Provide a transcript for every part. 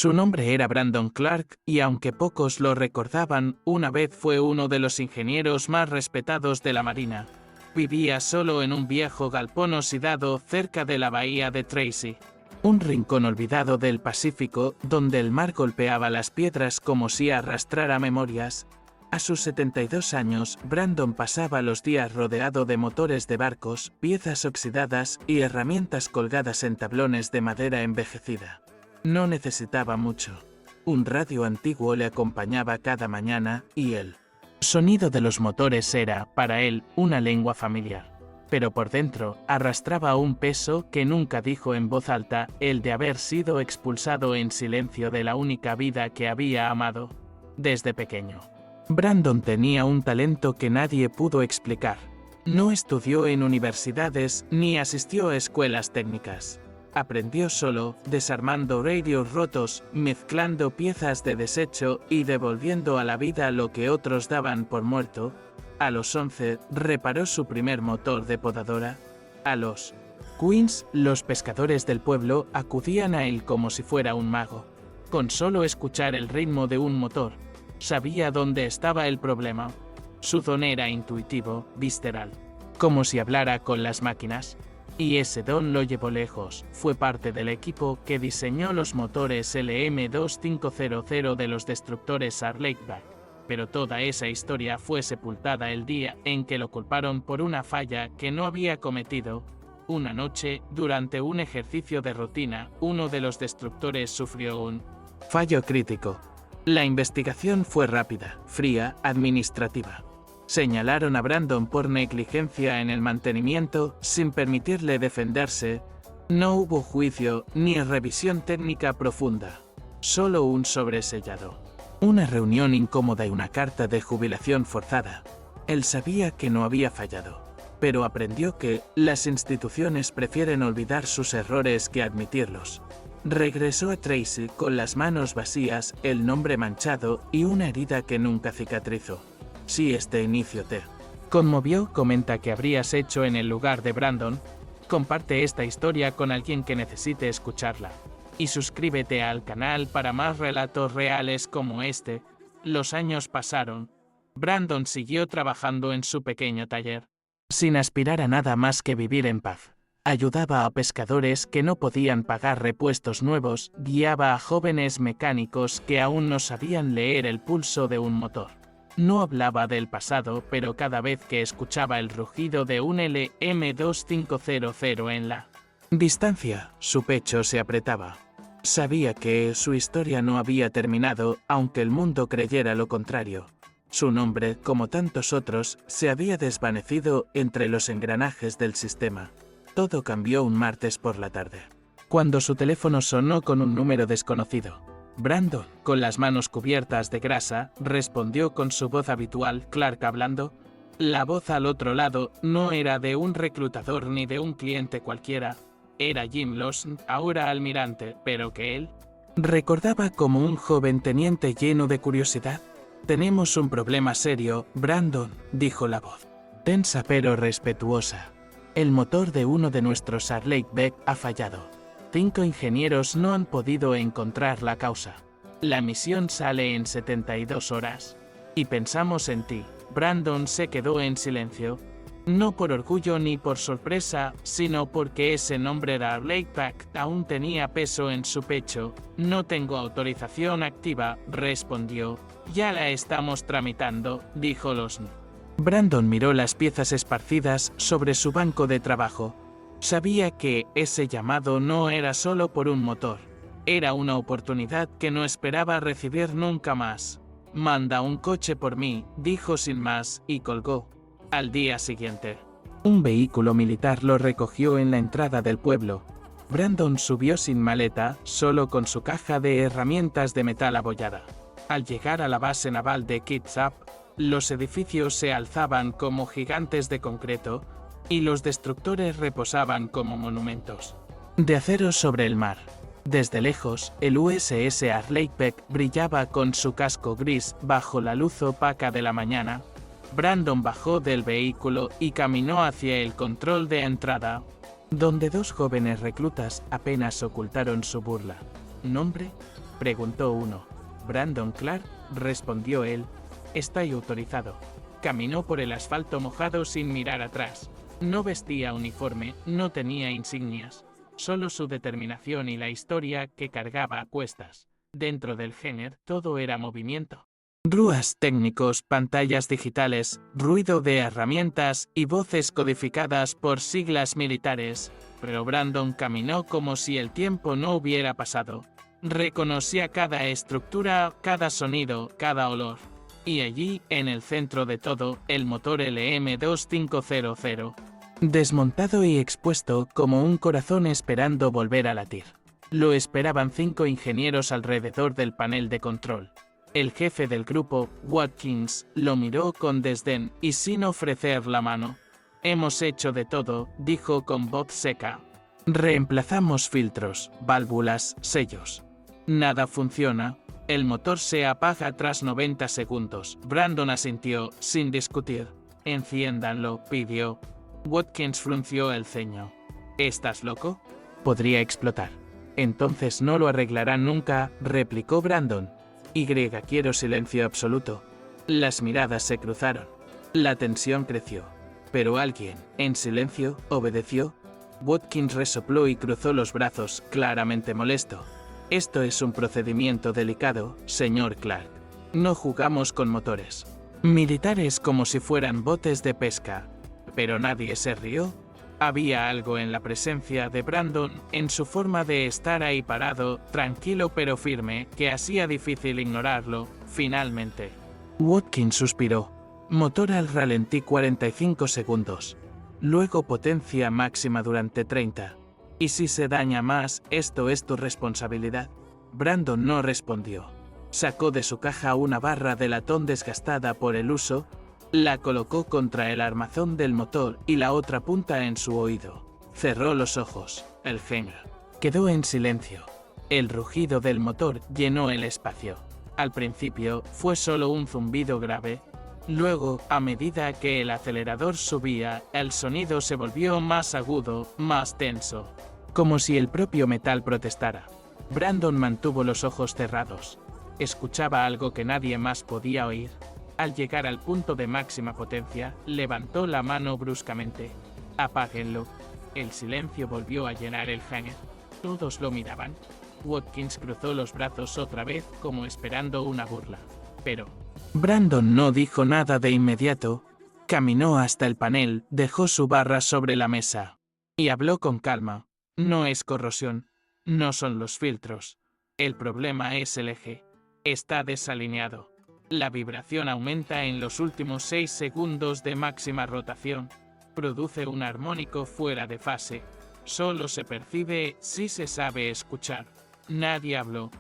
Su nombre era Brandon Clark y aunque pocos lo recordaban, una vez fue uno de los ingenieros más respetados de la Marina. Vivía solo en un viejo galpón oxidado cerca de la bahía de Tracy, un rincón olvidado del Pacífico donde el mar golpeaba las piedras como si arrastrara memorias. A sus 72 años, Brandon pasaba los días rodeado de motores de barcos, piezas oxidadas y herramientas colgadas en tablones de madera envejecida. No necesitaba mucho. Un radio antiguo le acompañaba cada mañana y el sonido de los motores era, para él, una lengua familiar. Pero por dentro, arrastraba un peso que nunca dijo en voz alta, el de haber sido expulsado en silencio de la única vida que había amado desde pequeño. Brandon tenía un talento que nadie pudo explicar. No estudió en universidades ni asistió a escuelas técnicas. Aprendió solo, desarmando radios rotos, mezclando piezas de desecho y devolviendo a la vida lo que otros daban por muerto. A los 11, reparó su primer motor de podadora. A los 15, los pescadores del pueblo acudían a él como si fuera un mago. Con solo escuchar el ritmo de un motor, sabía dónde estaba el problema. Su don era intuitivo, visceral, como si hablara con las máquinas. Y ese don lo llevó lejos. Fue parte del equipo que diseñó los motores LM2500 de los destructores Arleigh-Burke. Pero toda esa historia fue sepultada el día en que lo culparon por una falla que no había cometido. Una noche, durante un ejercicio de rutina, uno de los destructores sufrió un fallo crítico. La investigación fue rápida, fría, administrativa. Señalaron a Brandon por negligencia en el mantenimiento, sin permitirle defenderse. No hubo juicio ni revisión técnica profunda. Solo un sobresellado. Una reunión incómoda y una carta de jubilación forzada. Él sabía que no había fallado, pero aprendió que las instituciones prefieren olvidar sus errores que admitirlos. Regresó a Tracy con las manos vacías, el nombre manchado y una herida que nunca cicatrizó. Si este inicio te conmovió, comenta qué habrías hecho en el lugar de Brandon. Comparte esta historia con alguien que necesite escucharla. Y suscríbete al canal para más relatos reales como este. Los años pasaron. Brandon siguió trabajando en su pequeño taller, sin aspirar a nada más que vivir en paz. Ayudaba a pescadores que no podían pagar repuestos nuevos, guiaba a jóvenes mecánicos que aún no sabían leer el pulso de un motor. No hablaba del pasado, pero cada vez que escuchaba el rugido de un LM2500 en la distancia, su pecho se apretaba. Sabía que su historia no había terminado, aunque el mundo creyera lo contrario. Su nombre, como tantos otros, se había desvanecido entre los engranajes del sistema. Todo cambió un martes por la tarde, cuando su teléfono sonó con un número desconocido. Brandon, con las manos cubiertas de grasa, respondió con su voz habitual, Clark hablando. La voz al otro lado no era de un reclutador ni de un cliente cualquiera. Era Jim Lawson, ahora almirante, pero que él recordaba como un joven teniente lleno de curiosidad. Tenemos un problema serio, Brandon, dijo la voz, tensa pero respetuosa. El motor de uno de nuestros Arleigh-Burke ha fallado. 5 ingenieros no han podido encontrar la causa. La misión sale en 72 horas. Y pensamos en ti. Brandon se quedó en silencio. No por orgullo ni por sorpresa, sino porque ese nombre de Arleigh-Burke aún tenía peso en su pecho. No tengo autorización activa, respondió. Ya la estamos tramitando, dijo Lawson. Brandon miró las piezas esparcidas sobre su banco de trabajo. Sabía que ese llamado no era solo por un motor. Era una oportunidad que no esperaba recibir nunca más. Manda un coche por mí, dijo sin más, y colgó. Al día siguiente, un vehículo militar lo recogió en la entrada del pueblo. Brandon subió sin maleta, solo con su caja de herramientas de metal abollada. Al llegar a la base naval de Kitsap, los edificios se alzaban como gigantes de concreto, y los destructores reposaban como monumentos de acero sobre el mar. Desde lejos, el USS Arleigh-Burke brillaba con su casco gris bajo la luz opaca de la mañana. Brandon bajó del vehículo y caminó hacia el control de entrada, donde 2 jóvenes reclutas apenas ocultaron su burla. ¿Nombre? Preguntó uno. Brandon Clark, respondió él. Estoy autorizado. Caminó por el asfalto mojado sin mirar atrás. No vestía uniforme, no tenía insignias. Solo su determinación y la historia que cargaba a cuestas. Dentro del Henner todo era movimiento. Grúas técnicos, pantallas digitales, ruido de herramientas y voces codificadas por siglas militares. Pero Brandon caminó como si el tiempo no hubiera pasado. Reconocía cada estructura, cada sonido, cada olor. Y allí, en el centro de todo, el motor LM2500. Desmontado y expuesto como un corazón esperando volver a latir. Lo esperaban 5 ingenieros alrededor del panel de control. El jefe del grupo, Watkins, lo miró con desdén y sin ofrecer la mano. Hemos hecho de todo, dijo con voz seca. Reemplazamos filtros, válvulas, sellos. Nada funciona. El motor se apaga tras 90 segundos. Brandon asintió, sin discutir. Enciéndanlo, pidió. Watkins frunció el ceño. ¿Estás loco? Podría explotar. Entonces no lo arreglarán nunca, replicó Brandon. Quiero silencio absoluto. Las miradas se cruzaron. La tensión creció. Pero alguien, en silencio, obedeció. Watkins resopló y cruzó los brazos, claramente molesto. Esto es un procedimiento delicado, señor Clark. No jugamos con motores militares como si fueran botes de pesca. Pero nadie se rió. Había algo en la presencia de Brandon, en su forma de estar ahí parado, tranquilo pero firme, que hacía difícil ignorarlo. Finalmente, Watkins suspiró. Motor al ralentí 45 segundos. Luego potencia máxima durante 30. ¿Y si se daña más, esto es tu responsabilidad? Brandon no respondió. Sacó de su caja una barra de latón desgastada por el uso, la colocó contra el armazón del motor y la otra punta en su oído. Cerró los ojos. El Henner quedó en silencio. El rugido del motor llenó el espacio. Al principio fue solo un zumbido grave. Luego, a medida que el acelerador subía, el sonido se volvió más agudo, más tenso. Como si el propio metal protestara. Brandon mantuvo los ojos cerrados. Escuchaba algo que nadie más podía oír. Al llegar al punto de máxima potencia, levantó la mano bruscamente. Apáguenlo. El silencio volvió a llenar el hangar. Todos lo miraban. Watkins cruzó los brazos otra vez como esperando una burla. Pero Brandon no dijo nada de inmediato. Caminó hasta el panel, dejó su barra sobre la mesa. Y habló con calma. No es corrosión. No son los filtros. El problema es el eje. Está desalineado. La vibración aumenta en los últimos 6 segundos de máxima rotación. Produce un armónico fuera de fase. Solo se percibe si se sabe escuchar. Nadie habló.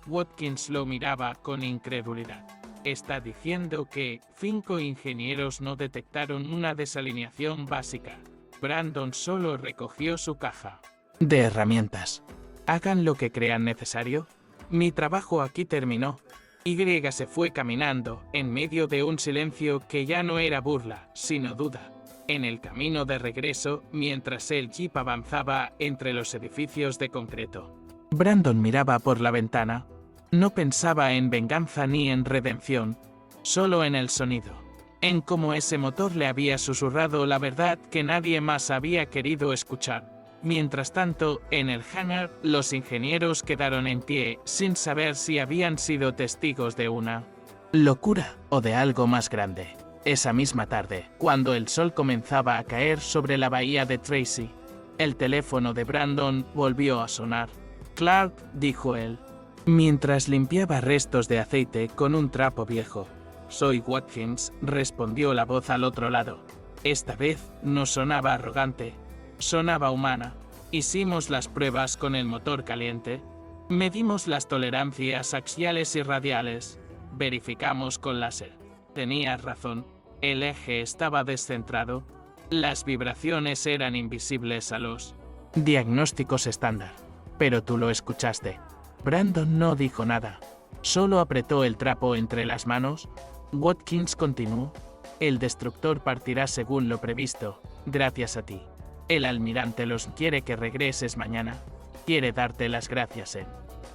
Watkins lo miraba con incredulidad. Está diciendo que 5 ingenieros no detectaron una desalineación básica. Brandon solo recogió su caja de herramientas. Hagan lo que crean necesario. Mi trabajo aquí terminó. Y se fue caminando, en medio de un silencio que ya no era burla, sino duda. En el camino de regreso, mientras el jeep avanzaba entre los edificios de concreto. Brandon miraba por la ventana. No pensaba en venganza ni en redención, solo en el sonido. En cómo ese motor le había susurrado la verdad que nadie más había querido escuchar. Mientras tanto, en el hangar, los ingenieros quedaron en pie, sin saber si habían sido testigos de una locura o de algo más grande. Esa misma tarde, cuando el sol comenzaba a caer sobre la bahía de Tracy, el teléfono de Brandon volvió a sonar. Clark, dijo él, mientras limpiaba restos de aceite con un trapo viejo. Soy Watkins, respondió la voz al otro lado. Esta vez no sonaba arrogante. Sonaba humana. Hicimos las pruebas con el motor caliente. Medimos las tolerancias axiales y radiales. Verificamos con láser. Tenías razón. El eje estaba descentrado. Las vibraciones eran invisibles a los diagnósticos estándar. Pero tú lo escuchaste. Brandon no dijo nada. Solo apretó el trapo entre las manos. Watkins continuó. El destructor partirá según lo previsto, gracias a ti. El almirante los quiere que regreses mañana. Quiere darte las gracias,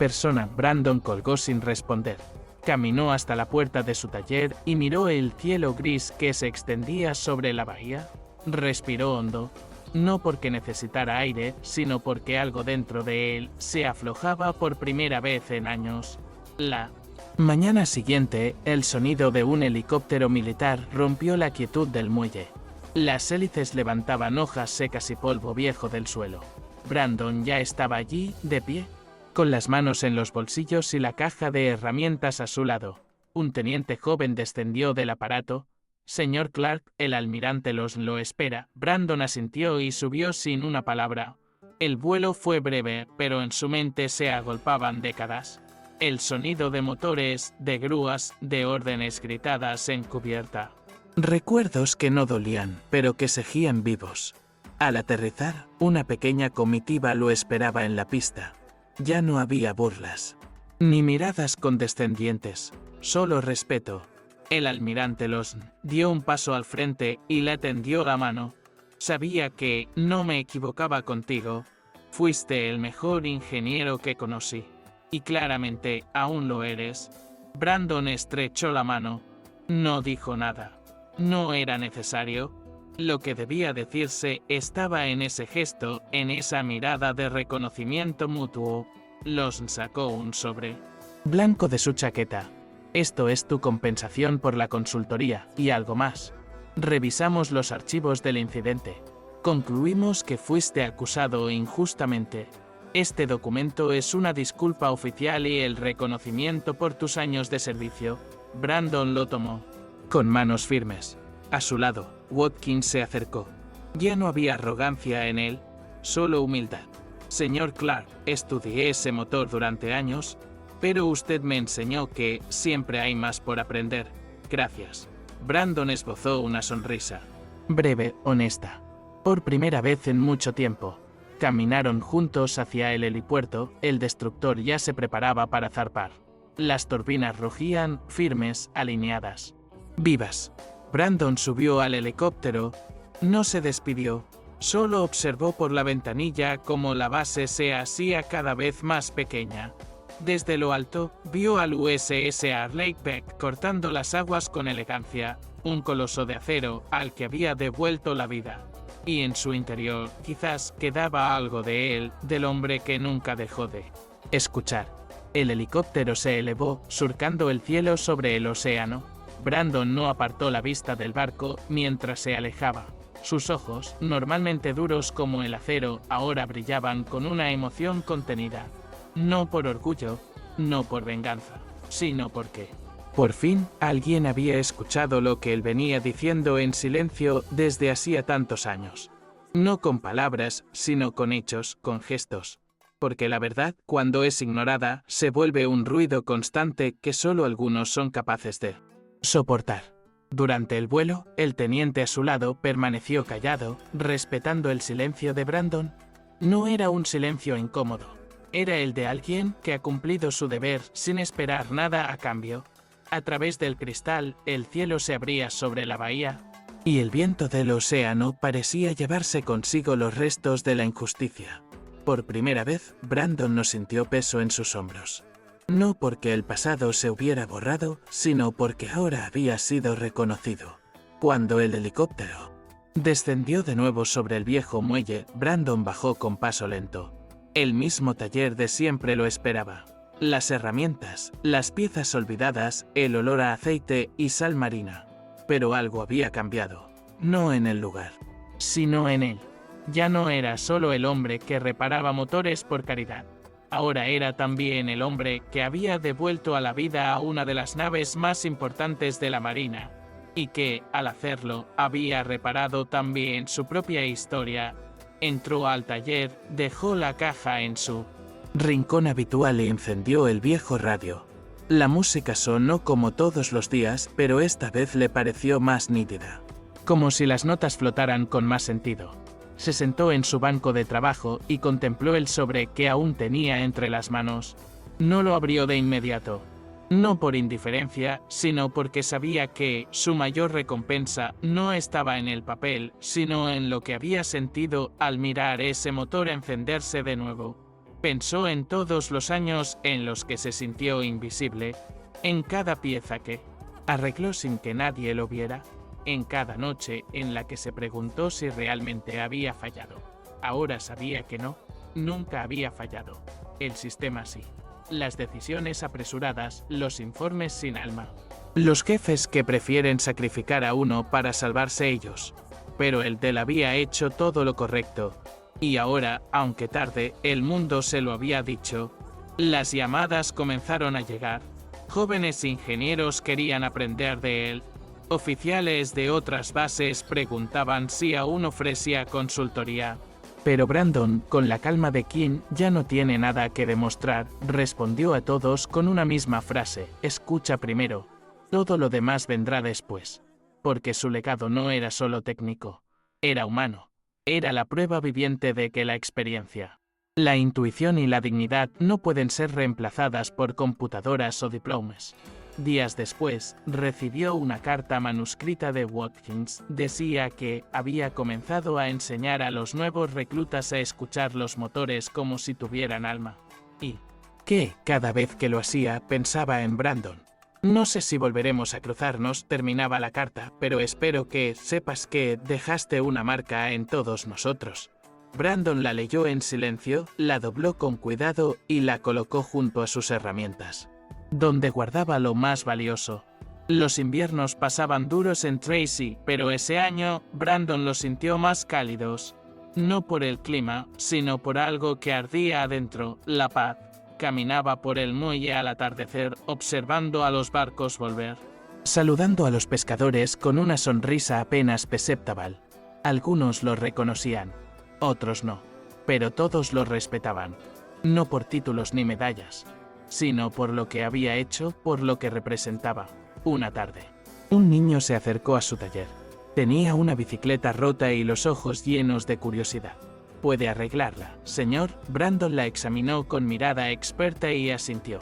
persona. Brandon colgó sin responder. Caminó hasta la puerta de su taller y miró el cielo gris que se extendía sobre la bahía. Respiró hondo, no porque necesitara aire, sino porque algo dentro de él se aflojaba por primera vez en años. La mañana siguiente, el sonido de un helicóptero militar rompió la quietud del muelle. Las hélices levantaban hojas secas y polvo viejo del suelo. Brandon ya estaba allí, de pie, con las manos en los bolsillos y la caja de herramientas a su lado. Un teniente joven descendió del aparato. «Señor Clark, el almirante lo espera». Brandon asintió y subió sin una palabra. El vuelo fue breve, pero en su mente se agolpaban décadas. El sonido de motores, de grúas, de órdenes gritadas en cubierta. Recuerdos que no dolían, pero que seguían vivos. Al aterrizar, una pequeña comitiva lo esperaba en la pista. Ya no había burlas, ni miradas condescendientes, solo respeto. El almirante Lawson dio un paso al frente y le tendió la mano. «Sabía que no me equivocaba contigo. Fuiste el mejor ingeniero que conocí. Y claramente aún lo eres». Brandon estrechó la mano. No dijo nada. No era necesario. Lo que debía decirse estaba en ese gesto, en esa mirada de reconocimiento mutuo. Lawson sacó un sobre blanco de su chaqueta. «Esto es tu compensación por la consultoría, y algo más. Revisamos los archivos del incidente. Concluimos que fuiste acusado injustamente. Este documento es una disculpa oficial y el reconocimiento por tus años de servicio». Brandon lo tomó con manos firmes. A su lado, Watkins se acercó. Ya no había arrogancia en él, solo humildad. «Señor Clark, estudié ese motor durante años, pero usted me enseñó que siempre hay más por aprender. Gracias». Brandon esbozó una sonrisa. Breve, honesta. Por primera vez en mucho tiempo. Caminaron juntos hacia el helipuerto. El destructor ya se preparaba para zarpar. Las turbinas rugían, firmes, alineadas. «Vivas». Brandon subió al helicóptero. No se despidió. Solo observó por la ventanilla cómo la base se hacía cada vez más pequeña. Desde lo alto, vio al USS Arleigh Beck cortando las aguas con elegancia, un coloso de acero al que había devuelto la vida. Y en su interior, quizás quedaba algo de él, del hombre que nunca dejó de escuchar. El helicóptero se elevó, surcando el cielo sobre el océano. Brandon no apartó la vista del barco mientras se alejaba. Sus ojos, normalmente duros como el acero, ahora brillaban con una emoción contenida. No por orgullo, no por venganza, sino porque, por fin, alguien había escuchado lo que él venía diciendo en silencio desde hacía tantos años. No con palabras, sino con hechos, con gestos. Porque la verdad, cuando es ignorada, se vuelve un ruido constante que solo algunos son capaces de soportar. Durante el vuelo, el teniente a su lado permaneció callado, respetando el silencio de Brandon. No era un silencio incómodo. Era el de alguien que ha cumplido su deber sin esperar nada a cambio. A través del cristal, el cielo se abría sobre la bahía, y el viento del océano parecía llevarse consigo los restos de la injusticia. Por primera vez, Brandon no sintió peso en sus hombros. No porque el pasado se hubiera borrado, sino porque ahora había sido reconocido. Cuando el helicóptero descendió de nuevo sobre el viejo muelle, Brandon bajó con paso lento. El mismo taller de siempre lo esperaba. Las herramientas, las piezas olvidadas, el olor a aceite y sal marina. Pero algo había cambiado. No en el lugar, sino en él. Ya no era solo el hombre que reparaba motores por caridad. Ahora era también el hombre que había devuelto a la vida a una de las naves más importantes de la Marina, y que, al hacerlo, había reparado también su propia historia. Entró al taller, dejó la caja en su rincón habitual e encendió el viejo radio. La música sonó como todos los días, pero esta vez le pareció más nítida. Como si las notas flotaran con más sentido. Se sentó en su banco de trabajo y contempló el sobre que aún tenía entre las manos. No lo abrió de inmediato. No por indiferencia, sino porque sabía que su mayor recompensa no estaba en el papel, sino en lo que había sentido al mirar ese motor encenderse de nuevo. Pensó en todos los años en los que se sintió invisible, en cada pieza que arregló sin que nadie lo viera, en cada noche en la que se preguntó si realmente había fallado. Ahora sabía que no, nunca había fallado. El sistema sí. Las decisiones apresuradas, los informes sin alma. Los jefes que prefieren sacrificar a uno para salvarse ellos. Pero el Dell había hecho todo lo correcto. Y ahora, aunque tarde, el mundo se lo había dicho. Las llamadas comenzaron a llegar. Jóvenes ingenieros querían aprender de él. Oficiales de otras bases preguntaban si aún ofrecía consultoría. Pero Brandon, con la calma de quien ya no tiene nada que demostrar, respondió a todos con una misma frase: escucha primero. Todo lo demás vendrá después. Porque su legado no era solo técnico, era humano. Era la prueba viviente de que la experiencia, la intuición y la dignidad no pueden ser reemplazadas por computadoras o diplomas. Días después, recibió una carta manuscrita de Watkins. Decía que había comenzado a enseñar a los nuevos reclutas a escuchar los motores como si tuvieran alma. Y que, cada vez que lo hacía, pensaba en Brandon. No sé si volveremos a cruzarnos, terminaba la carta, pero espero que sepas que dejaste una marca en todos nosotros. Brandon la leyó en silencio, la dobló con cuidado y la colocó junto a sus herramientas, donde guardaba lo más valioso. Los inviernos pasaban duros en Tracy, pero ese año Brandon los sintió más cálidos. No por el clima, sino por algo que ardía adentro, la paz. Caminaba por el muelle al atardecer, observando a los barcos volver, saludando a los pescadores con una sonrisa apenas perceptible. Algunos lo reconocían, otros no, pero todos lo respetaban, no por títulos ni medallas, sino por lo que había hecho, por lo que representaba. Una tarde, un niño se acercó a su taller. Tenía una bicicleta rota y los ojos llenos de curiosidad. «¿Puede arreglarla, señor?» Brandon la examinó con mirada experta y asintió.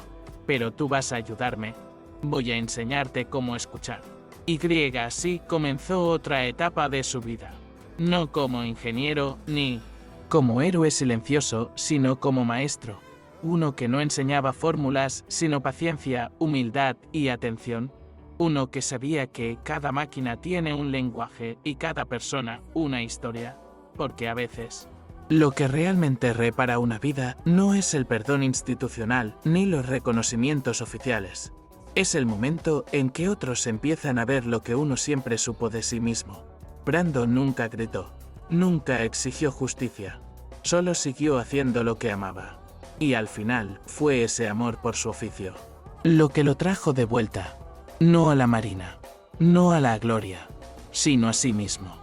«Pero tú vas a ayudarme. Voy a enseñarte cómo escuchar». Y así comenzó otra etapa de su vida. No como ingeniero, ni como héroe silencioso, sino como maestro. Uno que no enseñaba fórmulas, sino paciencia, humildad y atención. Uno que sabía que cada máquina tiene un lenguaje y cada persona una historia. Porque a veces, lo que realmente repara una vida no es el perdón institucional ni los reconocimientos oficiales. Es el momento en que otros empiezan a ver lo que uno siempre supo de sí mismo. Brandon nunca gritó, nunca exigió justicia, solo siguió haciendo lo que amaba. Y al final fue ese amor por su oficio lo que lo trajo de vuelta, no a la marina, no a la gloria, sino a sí mismo.